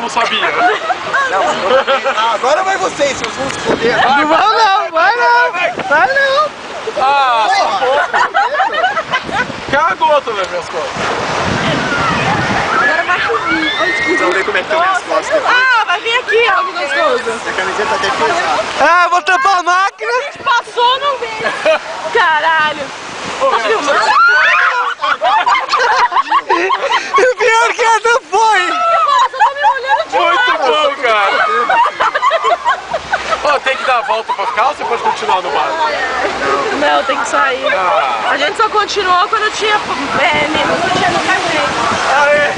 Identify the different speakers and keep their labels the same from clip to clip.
Speaker 1: não sabia.
Speaker 2: Agora vai vocês, seus vão se foder.
Speaker 3: Não vai não, vai não, vai não.
Speaker 1: Ah, só um pouco. Cagou todas as minhas costas.
Speaker 4: Agora vai subir.
Speaker 2: Vamos ver como é que estão minhas costas.
Speaker 4: Ah, vai vir aqui, ó, que gostoso.
Speaker 2: A camiseta até pesada.
Speaker 3: Ah, vou tampar a máquina.
Speaker 4: A gente passou, não veio. Caralho. Tá filmando?
Speaker 3: E o pior que essa foi.
Speaker 4: Você tá me olhando de
Speaker 1: Muito
Speaker 4: lado.
Speaker 1: bom, cara. Ó, tem que dar a volta pra ficar ou você pode continuar no bar?
Speaker 4: Não, tem que sair.
Speaker 1: Ah.
Speaker 4: A gente só continuou quando tinha menos, não tinha nunca jeito.
Speaker 1: Aê!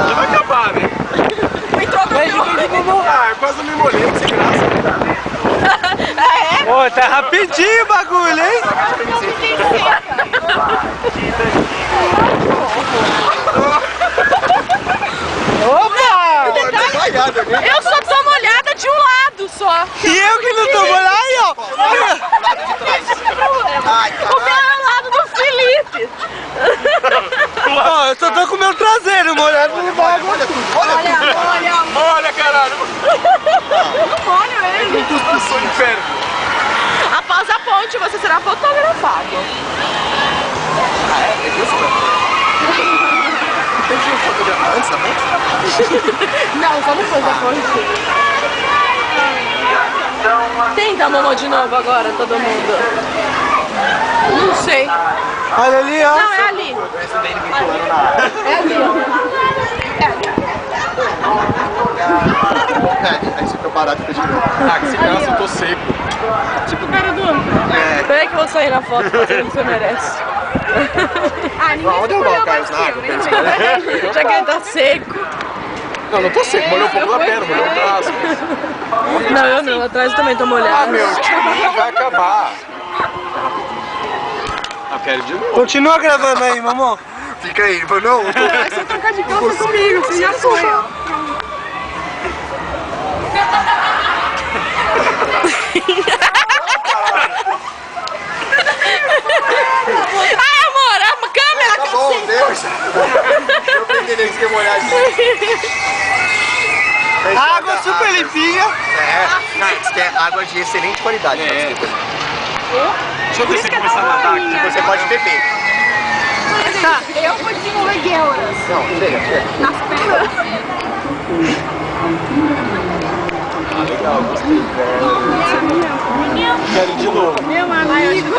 Speaker 1: Já vai acabar, né? Ah, eu quase me molhei, sem graça.
Speaker 3: Pô, tá rapidinho o bagulho, hein? Opa!
Speaker 4: Eu só tô molhada de um lado só.
Speaker 3: E eu que não tô molhado aí, ó. Olha.
Speaker 4: O meu é o lado do Felipe.
Speaker 3: Ó, eu só tô com o meu traseiro molhado no bagulho.
Speaker 2: Olha tudo, olha tudo.
Speaker 4: Olha.
Speaker 1: Olha, caralho!
Speaker 4: Olha ele.
Speaker 1: Eu sou inferno.
Speaker 4: Após a ponte, você será fotografado.
Speaker 2: Tem que fotografar antes da ponte?
Speaker 4: Não, só depois da ponte. Tenta, mamãe, de novo agora, todo mundo. Não sei.
Speaker 3: Olha ali, ó.
Speaker 4: Não, é ali. É ali, ó. É ali.
Speaker 2: Aí você fica parado e fica de novo.
Speaker 1: Ah, que se graça, eu tô seco.
Speaker 4: Cara do... Peraí que eu vou sair na foto fazendo o que você merece. Ah, ninguém
Speaker 2: Onde eu vou, Carlos? Na água,
Speaker 4: já que ele tá seco.
Speaker 1: Não, não tô seco, molhou um pouco na perna, molhou o braço.
Speaker 4: Não, eu não. Atrás eu também tô
Speaker 1: Ah,
Speaker 4: molhada.
Speaker 1: meu, time vai acabar. Ah, quero de novo.
Speaker 3: Continua gravando aí, mamão.
Speaker 2: Fica aí, mas não.
Speaker 4: Vai você trocar de calça comigo, você já foi, ó. Ai, amor, a câmera
Speaker 2: Tá bom, Deus. Eu peguei que você molhar isso.
Speaker 3: Água super limpinha.
Speaker 2: É, não, isso é água de excelente qualidade.
Speaker 1: É.
Speaker 2: Desculpa.
Speaker 1: Deixa eu ver se começar a nadar aqui.
Speaker 2: Você pode beber.
Speaker 4: Eu vou desenvolver gueuras
Speaker 2: Não, chega.
Speaker 4: nas pernas.
Speaker 2: Legal, gostei.
Speaker 1: Quero ir de novo.
Speaker 4: Meu amigo.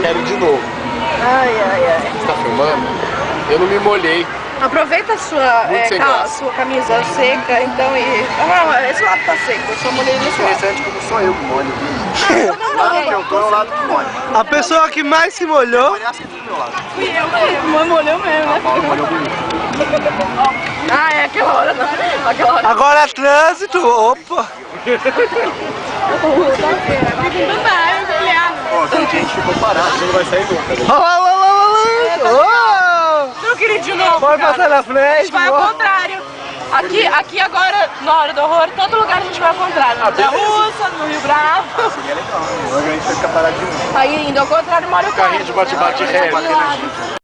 Speaker 1: Quero ir de novo.
Speaker 4: Ai, ai, ai.
Speaker 1: Você tá filmando? Eu não me molhei.
Speaker 4: Aproveita a sua,
Speaker 1: Muito sem graça.
Speaker 4: sua camisa seca, então, e... Ah, esse lado tá seco, eu só molhei nesse lado.
Speaker 2: Interessante como sou eu que molho. O lado que eu tô é o lado que molho.
Speaker 3: A pessoa que mais se molhou.
Speaker 2: Molhar sempre do meu lado.
Speaker 4: Fui eu que molhou mesmo, né?
Speaker 2: Molhou bonito.
Speaker 4: Ah, é aquela hora, não. Aquela hora.
Speaker 3: Agora é trânsito. Opa.
Speaker 2: Pô, a gente ficou parado, você não vai sair nunca.
Speaker 3: Olha lá, olha lá.
Speaker 4: Eu não queria ir de novo,
Speaker 3: Pode
Speaker 4: cara.
Speaker 3: passar na
Speaker 4: A
Speaker 3: frente.
Speaker 4: gente vai ao contrário. Aqui agora, na hora do horror, todo lugar a gente vai ao contrário. Na Russa, no Rio Bravo.
Speaker 2: Seria legal. Agora a gente vai ficar parado de novo.
Speaker 4: Aí indo ao contrário, mora o
Speaker 1: Carrinho de bate-bate reto.